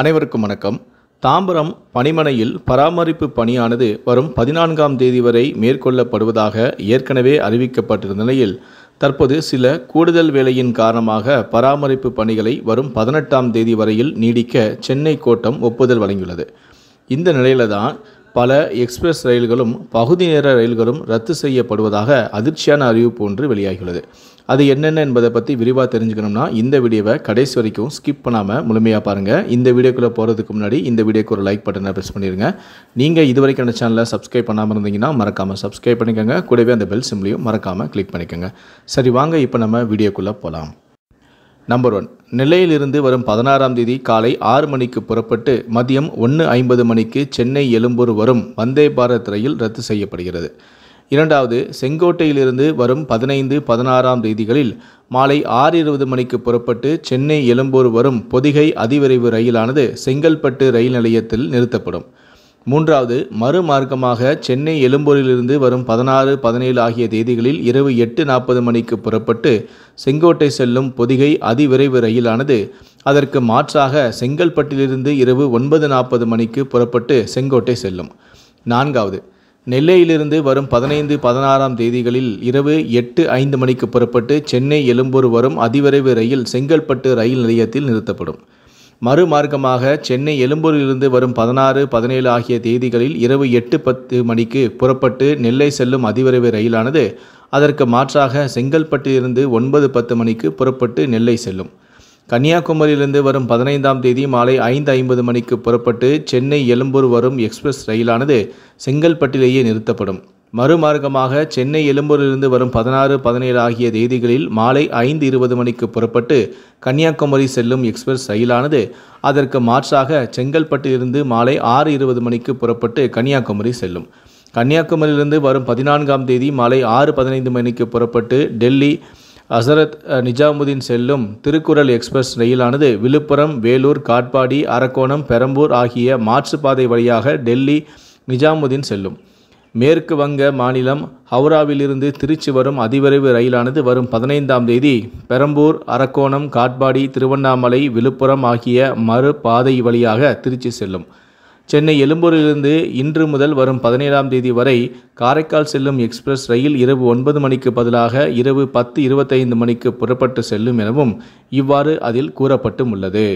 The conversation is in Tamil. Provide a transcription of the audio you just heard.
அனைவருக்கும் வணக்கம். தாம்பரம் பணிமனையில் பராமரிப்பு பணியானது வரும் 14ஆம் தேதி வரை மேற்கொள்ளப்படுவதாக ஏற்கனவே அறிவிக்கப்பட்டிருந்த நிலையில் தற்போது சில கூடுதல் வேலையின் காரணமாக பராமரிப்பு பணிகளை வரும் 18ஆம் தேதி வரையில் நீடிக்க சென்னை கோட்டம் ஒப்புதல் வழங்கியுள்ளது. இந்த நிலையில தான் பல எக்ஸ்பிரஸ் ரயில்களும் பகுதி நேர ரயில்களும் ரத்து செய்யப்படுவதாக அதிர்ச்சியான அறிவிப்பு ஒன்று வெளியாகியுள்ளது. அது என்னென்ன என்பதை பற்றி விரிவாக தெரிஞ்சுக்கணும்னா இந்த வீடியோவை கடைசி வரைக்கும் ஸ்கிப் பண்ணாமல் முழுமையாக பாருங்கள். இந்த வீடியோக்குள்ளே போகிறதுக்கு முன்னாடி இந்த வீடியோக்கு ஒரு லைக் பட்டனை ப்ரெஸ் பண்ணிடுங்க. நீங்கள் இது வரைக்கும் அந்த சேனலை சப்ஸ்கிரைப் பண்ணாமல் இருந்தீங்கன்னா மறக்காமல் சப்ஸ்கிரைப் பண்ணிக்கோங்க. கூடவே அந்த பெல் சிம்லையும் மறக்காமல் கிளிக் பண்ணிக்கோங்க. சரி, வாங்க இப்போ நம்ம வீடியோக்குள்ளே போகலாம். நம்பர் 1, நெல்லையிலிருந்து வரும் 16ஆம் தேதி காலை 6 மணிக்கு புறப்பட்டு மதியம் 1:50 மணிக்கு சென்னை எழும்பூர் வரும் வந்தே பாரத் ரயில் ரத்து செய்யப்படுகிறது. இரண்டாவது, செங்கோட்டையிலிருந்து வரும் 15, 16ஆம் தேதிகளில் மாலை 6:20 மணிக்கு புறப்பட்டு சென்னை எழும்பூர் வரும் பொதிகை அதிவிரைவு ரயிலானது செங்கல்பட்டு ரயில் நிலையத்தில் நிறுத்தப்படும். மூன்றாவது, மறுமார்க்கமாக சென்னை எழும்பூரிலிருந்து வரும் 16, 17 ஆகிய தேதிகளில் இரவு 8:40 மணிக்கு புறப்பட்டு செங்கோட்டை செல்லும் பொதிகை அதிவிரைவு ரயிலானது அதற்கு மாற்றாக செங்கல்பட்டிலிருந்து இரவு 9:40 மணிக்கு புறப்பட்டு செங்கோட்டை செல்லும். நான்காவது, நெல்லையிலிருந்து வரும் 15, 16ஆம் தேதிகளில் இரவு 8:05 மணிக்கு புறப்பட்டு சென்னை எழும்பூர் வரும் அதிவிரைவு ரயில் செங்கல்பட்டு ரயில் நிலையத்தில் நிறுத்தப்படும். மறுமார்க்கமாக சென்னை எழும்பூரிலிருந்து வரும் 16, 17 ஆகிய தேதிகளில் இரவு 8:10 மணிக்கு புறப்பட்டு நெல்லை செல்லும் அதிவிரைவு ரயிலானது அதற்கு மாற்றாக செங்கல்பட்டிலிருந்து 9:10 மணிக்கு புறப்பட்டு நெல்லை செல்லும். கன்னியாகுமரியிலிருந்து வரும் 15ஆம் தேதி மாலை 5:50 மணிக்கு புறப்பட்டு சென்னை எழும்பூர் வரும் எக்ஸ்பிரஸ் ரயிலானது செங்கல்பட்டிலேயே நிறுத்தப்படும். மறுமார்க்கமாக சென்னை எழும்பூரிலிருந்து வரும் 16, 17 ஆகிய தேதிகளில் மாலை 5:20 மணிக்கு புறப்பட்டு கன்னியாகுமரி செல்லும் எக்ஸ்பிரஸ் ரயிலானது அதற்கு மாற்றாக செங்கல்பட்டிலிருந்து மாலை 6:20 மணிக்கு புறப்பட்டு கன்னியாகுமரி செல்லும். கன்னியாகுமரியிலிருந்து வரும் 14ஆம் தேதி மாலை 6:15 மணிக்கு புறப்பட்டு டெல்லி ஹசரத் நிஜாமுதீன் செல்லும் திருக்குறள் எக்ஸ்பிரஸ் ரயிலானது விழுப்புரம், வேலூர், காட்பாடி, அரக்கோணம், பெரம்பூர் ஆகிய மாற்றுப்பாதை வழியாக டெல்லி நிஜாமுதீன் செல்லும். மேற்கு வங்க மாநிலம் ஹவுராவிலிருந்து திருச்சி வரும் அதிவிரைவு ரயிலானது வரும் 15ஆம் தேதி பெரம்பூர், அரக்கோணம், காட்பாடி, திருவண்ணாமலை, விழுப்புரம் ஆகிய மறு பாதை வழியாக திருச்சி செல்லும். சென்னை எழும்பூரிலிருந்து இன்று முதல் வரும் 17ஆம் தேதி வரை காரைக்கால் செல்லும் எக்ஸ்பிரஸ் ரயில் இரவு 9 மணிக்கு பதிலாக இரவு 10:25 மணிக்கு புறப்பட்டு செல்லும் எனவும் இவ்வாறு அதில் கூறப்பட்டும் உள்ளது.